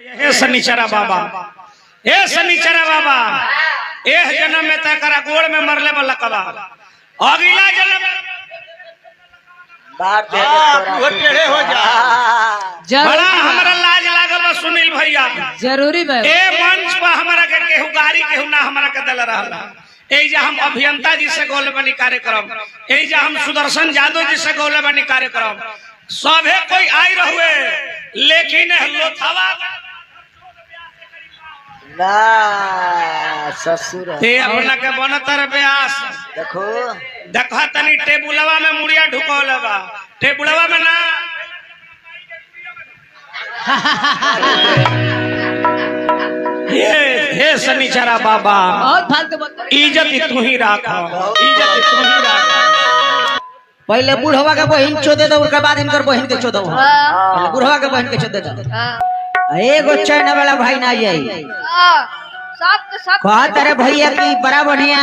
हे शनिचरा बाबा, हे शनिचरा बाबा, एह जन्म में तय करा गोड़ में मरले वाला कबा, अगला जन्म टेढ़े हो जा। बड़ा हमारा लाज लागल बा सुनील भैया, जरूरी बा। ए मंच पर हमारा के केहू गाड़ी केहू ना हमारा के दल रहला। एजा हम अभियंता जी से गोले बनी कार्यक्रम, एजा हम सुदर्शन यादव जी से गोले बनी कार्यक्रम, सभे कोई आई रहुए, लेकिन लोथवा ना ससुर ते अपना के बनतर ब्यास देखो देखा तनी टेबुलवा में मुड़िया ढुकौले बा, टेबुलवा में ना हे शनिचरा बाबा, बहुत फालतू बात। इज्जत तू ही रखा, इज्जत तू ही रखा। पहले बुढ़वा के बहन चोदे दो, उसके बाद इनकर बहन के चोदो। पहले बुढ़वा के बहन के चोदे दो। एगो चैन वाला भाई ना आई कहत रे भैया की बड़ा बढ़िया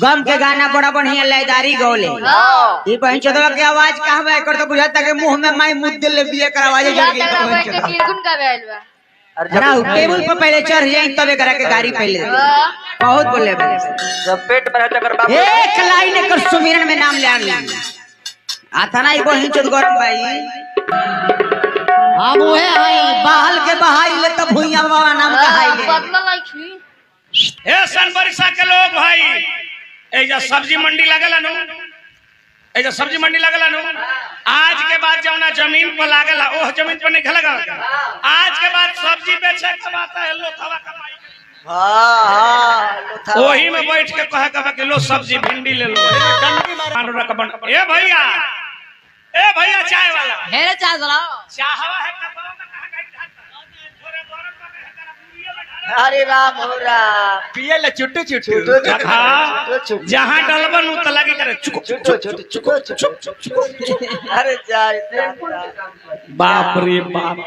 गम के गाना बड़ा बढ़िया लयदारी गौले। ये बहन चोदवा के आवाज कहाँ बा कर तो बुझाता के मुंह में माई मुद्दे ले बिया कर आवाज जड़ गई बहन चोदवा। टेबल पर पहले चढ़ जाए तब करा के गाड़ी पहले बहुत बोले जब पेट में एक लाइन कर सुमिरन में नाम ले आनी आता ना बहन चोद गरम भाई हम ओए हई बहाल के बहाई ले तब भुइया बाबा नाम कहाई ले। हे सन बरिसा के लोग भाई, एजा सब्जी मंडी लगेला नु, एजा सब्जी मंडी लगेला नु, आज के बाद जौना जमीन पर लागेला ओह जमीन पर नहीं लगा, आज के बाद सब्जी बेचे के बात है लोथवा कमाई। हां ओही में बैठ के कहे के कि लो सब्जी भिंडी ले लो, ए भैया, ए भैया चाय वाला, हेरे चाय चलाओ। चाहवा है कपड़ा में कहां गई थोड़े गरम का अरे राम हो राम पिए ले चुट्टू चुट्टू जहां डलबन उत लगे करे चुक चुको चुको अरे जाए बाप रे बाप।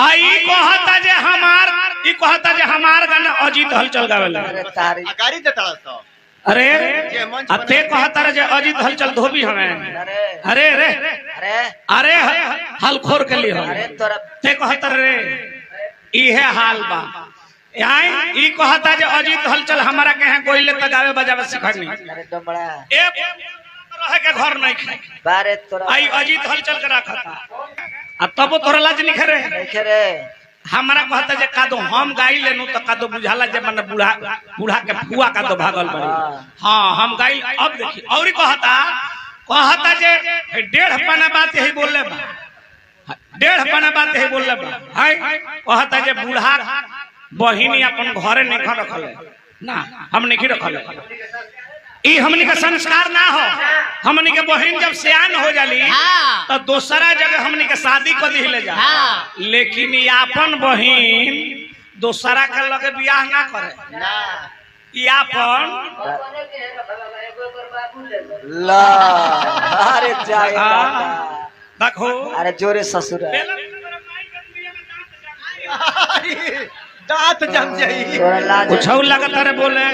आई कहता जे हमार गाना अजीत हलचल गावेला। अरे तारी गाड़ी देता तो अरे अते कहता रे जे अजीत हलचल धोबी हमें। अरे रे अरे हलखोर के लिए अरे तोरा ते कहता रे इहे हाल बा। आई ई कहता जे अजीत हलचल हमारा के हैं कोइले त गावे बजावे सिखानी। अरे डमड़ा ए रहे के घर नहीं खाए बारे तोरा आई अजीत हलचल के रखा था अब तब तोरा लाज निखरे निखरे हमारा कहता जे कादो हम गाई लेनु तो कादो बुझाला जे मन बूढ़ा के फुआ का तो भागल पड़ी। हां हम गाई अब देखी और कहता जे 1.5 पना बात यही बोलले बा, 1.5 पना बात यही बोलले बा। हाय कहता जे बूढ़ा बहिनी अपन घरे नहीं रखले ना, हम नहीं रखले, ई हमनी का संस्कार ना हो। हमनी के बहन जब सियान हो जाली तो दूसरा जगह हमनी के शादी कर दी ले जा, लेकिन अपन बहन दूसरा के लगे बियाह ना करे ना, ई अपन ला अरे जाए देखो अरे जोरे ससुर दांत जम जाई कुछ लगता रे बोले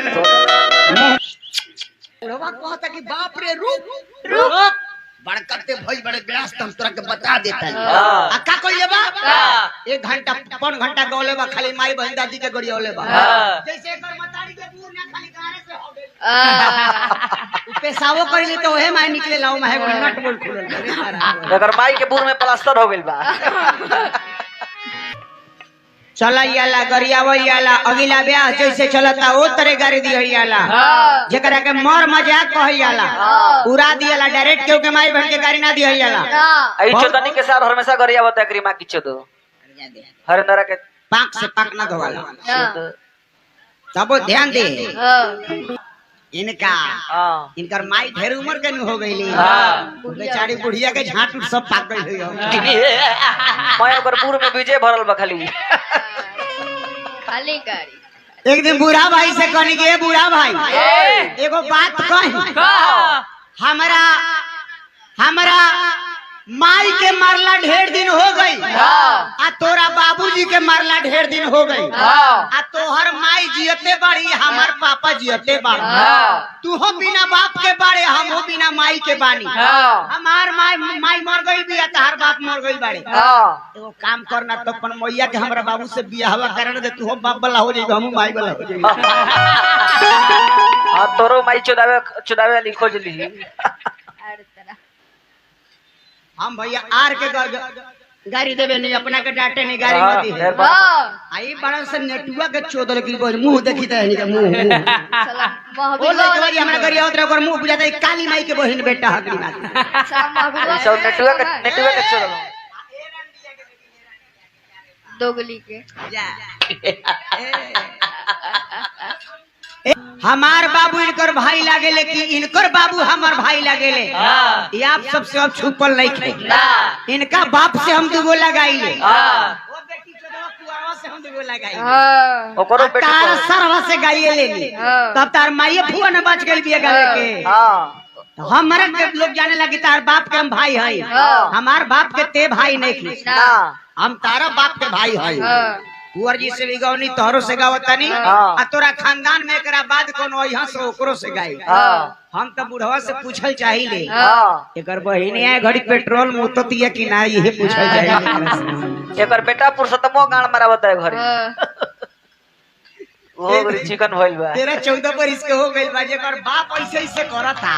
रवा कहता कि बाप रे रुक बड़कते भई बड़े व्यस्त हम तोरा के बता देता है आ का कइले बा 1 घंटा पौन घंटा गौले बा खाली माई बहन दादी के गड़ियोले बा जैसे एकर मतारी के दूर ना खाली गारे से हो गए पेशाबो कइले तो ओहे माई निकले लाओ माई नट बोल खुलल एकर माई के बूर में प्लास्टर हो गेल बा। चला याला गरियावा याला अगिला ब्याह जैसे चलता ओ तरह गाड़ी दिहला जेकरा के मर मजाक कहला उड़ा दियाला डायरेक्ट केहू के माई बहन के गाड़ी ना दिहला। आई चोदनी के साथ हमेशा गरियावा तकरी मां की चोदो हर तरह के पाक से पाक ना धोवाला तब ध्यान दे इनकर माई ढेर उम्र के हो गईली बेचारी बुढ़िया के झाट उठ सब पाक गई हो मैं ओकर पूर में बीजे भरल बा खाली गाड़ी। एक दिन बूढ़ा भाई से कहनी के बूढ़ा भाई एगो बात कही हमरा माई के मारला ढेर दिन हो गई आ तोरा बाबूजी के मारला ढेर दिन हो गई आ तोहर माई जियते बाड़ी हमार पापा जियते बाड़ी तू हो बिना बाप के बाड़े हम हो बिना माई के बानी हमार माई मर गई भी तहार बाप मर गई बाड़े एगो काम करना तो अपन मैया के हमरा बाबू से बियाहवा करन दे तू हो बाप वाला हो जाई हम माई वाला हो जाई हां तोरो माई चुदावे वाली खोज ली हम भैया आर के गाड़ी देवे नहीं अपना के डांटे नहीं गाड़ी मत दी है आई बड़ा से नेटुआ के चोदल की मुंह देखी त नहीं मुंह ओ ले हमरा गरिया उतरे ओकर मुंह बुझाता है काली माई के बहिन बेटा हकली बात सब नेटुआ के चोदल दोगली के हमार बाबू इनकर भाई लागे लेकिन इनकर बाबू हमार भाई लागे ले ये आप सबसे अब छुपल नहीं थे इनका बाप से हम दुगो लगाई ले वो बेटी चोदवा कुआवा से हम दुगो लगाई ओकरो बेटी तार सरवा से गाइए लेनी तब तार माई फुआ न बच गई बिया गावे के हमारे के लोग जाने लगी तार बाप के हम भाई हई हमार बाप के ते भाई नहीं थी हम तारा बाप के भाई हई कुंवर जी से भी गौनी तोहरो से गावता नहीं आ तोरा खानदान में एकरा बाद कोनो यहाँ से ओकरो से गाई हम तो बुढ़वा से पूछल चाहिए एकर बहिनी है घड़ी पेट्रोल मुततिया कि ना ये पूछल चाहिए एकर बेटा पुरुषोत्तमो गान मारावत है घरे वो चिकन भइल बा 13-14 बरिस के हो गइल बा जेकर बाप ऐसे ऐसे करता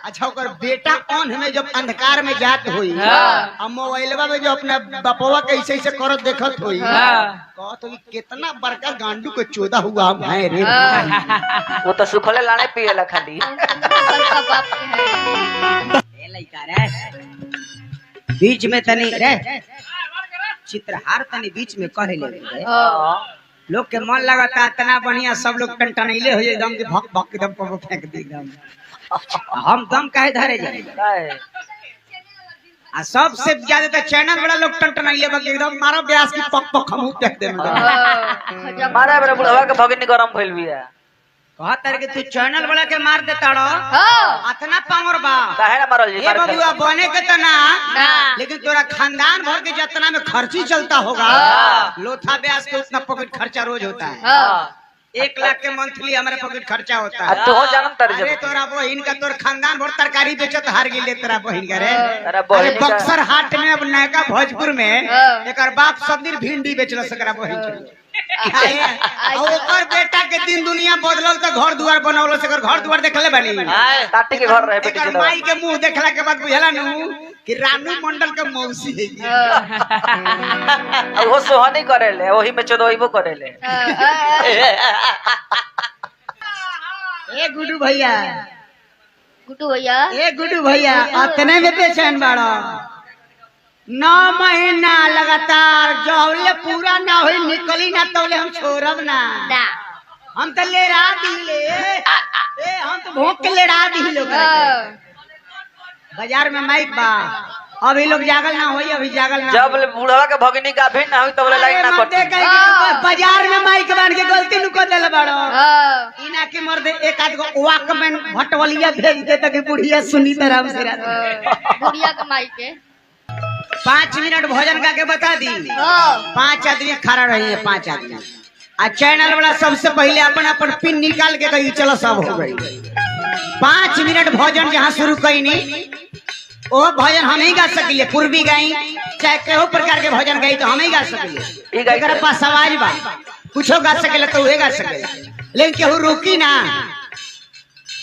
अच्छा ओकर बेटा ऑन में जब अंधकार में जात होई आ मोबाइलवा में जो अपना बापवा के ऐसे ऐसे करत देखत होई कहत होई कितना बड़का गांडू को चोदा हुआ हम है रे वो तो सुखले लाने पिएला खाली बड़का बाप है ए लइका रे बीच में तनी रे चित्रहार तनी बीच में कहे ले लोग के मन लगाता इतना बढ़िया सब लोग टनटनैले हो एकदम भक भक एकदम पर फेंक दी एकदम हम दम काहे धरे जाए आ सबसे ज्यादा तो चैनल वाला लोग टनटनैले बक एकदम मारो ब्यास की पक पक हम फेंक दे मारे बरे बुढ़वा के भगनी गरम भइल बिया कहतर के तू चैनल वाला के मार देता रो इतना पावर बा काहे ना मारल जी ए बबुआ बने के तना लेकिन तोरा खानदान भर के जितना में खर्ची चलता होगा लोथा ब्यास के उतना पॉकेट खर्चा रोज होता है 1 लाख के मंथली हमारे पॉकेट खर्चा होता है तो हो जानम तर अरे तोरा बहिन का तोर खानदान भर तरकारी बेचत हार गेले तेरा बहिन का रे अरे अरे बक्सर हाट में अब नयका भोजपुर में एकर बाप सब दिन भिंडी बेचल सकरा बहिन ओकर बेटा के दिन दुनिया बदलल तो घर दुआर बनौल से घर दुआर देखले बानी टाटी के घर रहे बेटी एकर माई के मुंह देखला के बाद बुझला नु कि रानू मंडल के मौसी है वो सोहनी करेले ओही में चोदोइबो करेले ए गुड्डू भैया गुड्डू भैया अतने में बेचैन बाड़ा 9 महीना लगातार जौले पूरा ना होई निकली ना तौले हम छोड़ब ना हम तो लेरा दिले ए हम तो भोंक के लेरा दी लोग बाजार में माइक बा अभी लोग जागल ना होई अभी जागल ना जब बुढ़वा के भगनी का भी ना होई तब लाइन ना कटी बाजार में माइक बांध के गलती नु कर देले बाड़ो इना के मर्दे एक आध गो वॉकमैन भटवलिया भेज दे तक बुढ़िया सुनी तरह से बुढ़िया के माई के 5 मिनट भोजन का के बता दी 5 आदमी खड़ा रही है 5 आदमी आ चैनल वाला सबसे पहले अपन अपन पिन निकाल के कही चलो सब हो गई 5 मिनट भोजन जहाँ शुरू कई नहीं वो भजन हम ही गा सकिले पूर्वी गाई चाहे केहो प्रकार के भजन गाई तो हम ही गा सकिले अगर पास आवाज बा कुछो गा सकेला तो उहे गा सकेला लेकिन केहू रुकी ना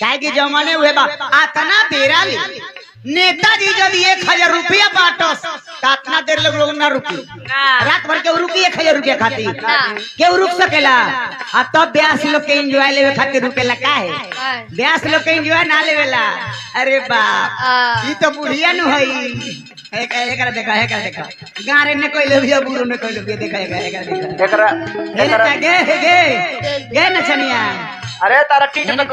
काहे के जमाने हुए बा आतना बेरा ले नेताजी जब 1000 रुपया बांटस तो इतना देर लोग ना रुकी रात भर के रुकी 1000 रुपया खातिर केहू रुक सकेला आ तब ब्यास लोग के एंजॉय लेवे खातिर रुकेला काहे ब्यास लोग के एंजॉय ना लेवेला अरे बाप ई तो बुढ़िया नु हई एकरा देखा गारे ने कोइले भी बुरो ने कोइले भी देखा एकरा एकरा गे नचनिया अरे तारा टीट में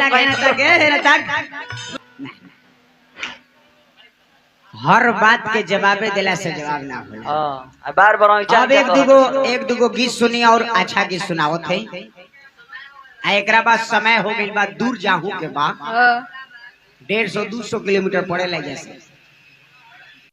हर बात के जवाबे दिला से जवाब ना होला हां बार बार अब एक दुगो गीत सुनी और अच्छा गीत सुनावत है आ एकरा बाद समय हो गइल बा दूर जाहू के बाद 150-200 किलोमीटर पड़े लगे से